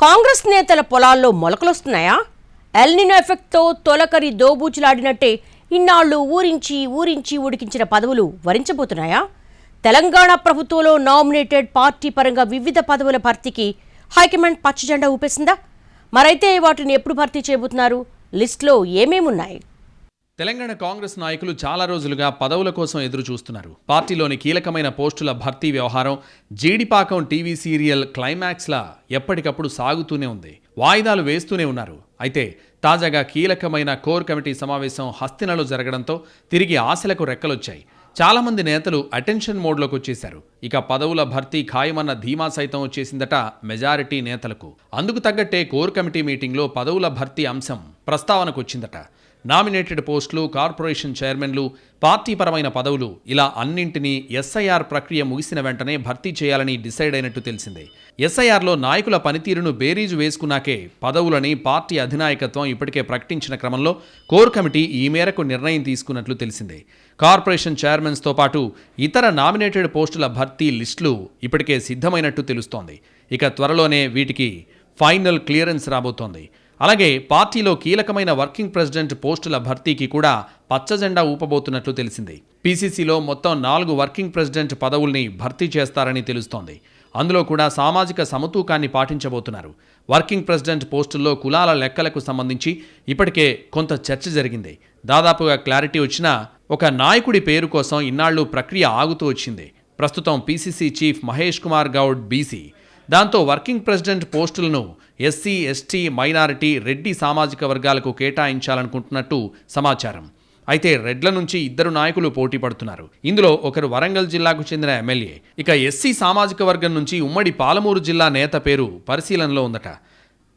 కాంగ్రెస్ నేతల పొలాల్లో మొలకలొస్తున్నాయా? ఎల్నినో ఎఫెక్ట్తో తొలకరి దోబూచులాడినట్టే ఇన్నాళ్లు ఊరించి ఊరించి ఉడికించిన పదవులు వరించబోతున్నాయా? తెలంగాణ ప్రభుత్వంలో నామినేటెడ్ పార్టీ పరంగా వివిధ పదవుల భర్తీకి హైకమాండ్ పచ్చజెండా ఊపేసిందా? మరైతే వాటిని ఎప్పుడు భర్తీ చేయబోతున్నారు? లిస్టులో ఏమేమున్నాయి? తెలంగాణ కాంగ్రెస్ నాయకులు చాలా రోజులుగా పదవుల కోసం ఎదురు చూస్తున్నారు. పార్టీలోని కీలకమైన పోస్టుల భర్తీ వ్యవహారం జీడిపాకం టీవీ సీరియల్ క్లైమాక్స్లా ఎప్పటికప్పుడు సాగుతూనే ఉంది. వాయిదాలు వేస్తూనే ఉన్నారు. అయితే తాజాగా కీలకమైన కోర్ కమిటీ సమావేశం హస్తినలో జరగడంతో తిరిగి ఆశలకు రెక్కలొచ్చాయి. చాలామంది నేతలు అటెన్షన్ మోడ్లోకి వచ్చేశారు. ఇక పదవుల భర్తీ ఖాయమన్న ధీమా సైతం వచ్చేసిందట మెజారిటీ నేతలకు. అందుకు తగ్గట్టే కోర్ కమిటీ మీటింగ్లో పదవుల భర్తీ అంశం ప్రస్తావనకు వచ్చిందట. నామినేటెడ్ పోస్టులు, కార్పొరేషన్ చైర్మన్లు, పార్టీపరమైన పదవులు ఇలా అన్నింటినీ ఎస్ఐఆర్ ప్రక్రియ ముగిసిన వెంటనే భర్తీ చేయాలని డిసైడ్ అయినట్టు తెలిసిందే. ఎస్ఐఆర్లో నాయకుల పనితీరును బేరీజు వేసుకున్నాకే పదవులని పార్టీ అధినాయకత్వం ఇప్పటికే ప్రకటించిన క్రమంలో కోర్ కమిటీ ఈ మేరకు నిర్ణయం తీసుకున్నట్లు తెలిసిందే. కార్పొరేషన్ చైర్మన్స్తో పాటు ఇతర నామినేటెడ్ పోస్టుల భర్తీ లిస్టులు ఇప్పటికే సిద్ధమైనట్టు తెలుస్తోంది. ఇక త్వరలోనే వీటికి ఫైనల్ క్లియరెన్స్ రాబోతోంది. అలాగే పార్టీలో కీలకమైన వర్కింగ్ ప్రెసిడెంట్ పోస్టుల భర్తీకి కూడా పచ్చజెండా ఊపబోతున్నట్లు తెలిసింది. పీసీసీలో మొత్తం 4 వర్కింగ్ ప్రెసిడెంట్ పదవుల్ని భర్తీ చేస్తారని తెలుస్తోంది. అందులో కూడా సామాజిక సమతూకాన్ని పాటించబోతున్నారు. వర్కింగ్ ప్రెసిడెంట్ పోస్టుల్లో కులాల లెక్కలకు సంబంధించి ఇప్పటికే కొంత చర్చ జరిగింది. దాదాపుగా క్లారిటీ వచ్చినా ఒక నాయకుడి పేరు కోసం ఇన్నాళ్లు ప్రక్రియ ఆగుతూ వచ్చింది. ప్రస్తుతం PCC chief Mahesh Kumar Goud BC. దాంతో వర్కింగ్ ప్రెసిడెంట్ పోస్టులను ఎస్సీ, ఎస్టీ, మైనారిటీ, రెడ్డి సామాజిక వర్గాలకు కేటాయించాలనుకుంటున్నట్టు సమాచారం. అయితే రెడ్ల నుంచి 2 నాయకులు పోటీ పడుతున్నారు. ఇందులో ఒకరు వరంగల్ జిల్లాకు చెందిన ఎమ్మెల్యే. ఇక ఎస్సీ సామాజిక వర్గం నుంచి ఉమ్మడి పాలమూరు జిల్లా నేత పేరు పరిశీలనలో ఉందట.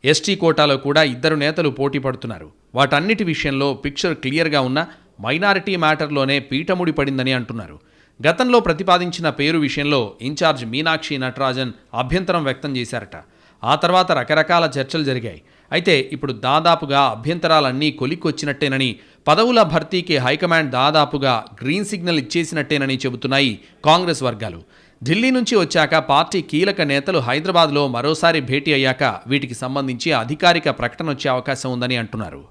ఎస్టీ కోటాలో కూడా 2 నేతలు పోటీ పడుతున్నారు. వాటన్నిటి విషయంలో పిక్చర్ క్లియర్గా ఉన్న మైనారిటీ మ్యాటర్లోనే పీటముడి పడిందని అంటున్నారు. గతంలో ప్రతిపాదించిన పేరు విషయంలో ఇన్ఛార్జ్ మీనాక్షి నటరాజన్ అభ్యంతరం వ్యక్తం చేశారట. ఆ తర్వాత రకరకాల చర్చలు జరిగాయి. అయితే ఇప్పుడు దాదాపుగా అభ్యంతరాలన్నీ కొలిక్కొచ్చినట్టేనని, పదవుల భర్తీకి హైకమాండ్ దాదాపుగా గ్రీన్ సిగ్నల్ ఇచ్చేసినట్టేనని చెబుతున్నాయి కాంగ్రెస్ వర్గాలు. ఢిల్లీ నుంచి వచ్చాక పార్టీ కీలక నేతలు హైదరాబాద్లో మరోసారి భేటీ అయ్యాక వీటికి సంబంధించి అధికారిక ప్రకటన వచ్చే అవకాశం ఉందని అంటున్నారు.